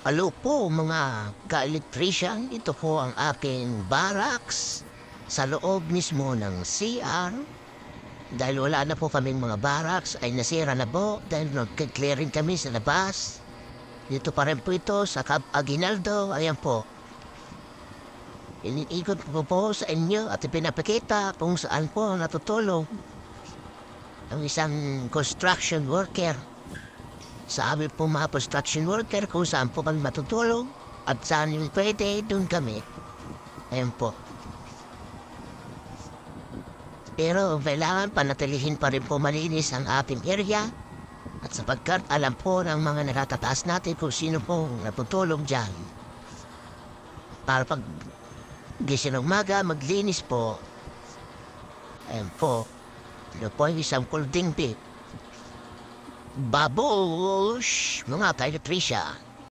Hello po mga ka-electrician, ito po ang aking barracks sa loob mismo ng CR. Dahil wala na po kaming mga barracks ay nasira na po dahil nag-clearing kami sa labas. Dito pa rin po ito sa Cab Aguinaldo, ayan po. Iniikot ko po sa inyo at ipinapakita kung saan po natutulog ang isang construction worker. Sa amin po mga construction worker kung saan po kami matutulog at saan yung pwede, doon kami. Ayan po. Pero kailangan panatilihin pa rin po malinis ang ating area at sapagkat alam po ng mga nakatataas natin kung sino pong natutulog dyan. Para pag gising ng umaga, maglinis po. Ayan po. Ito po yung isang kulding pit. Babush! Mga ka-electrician.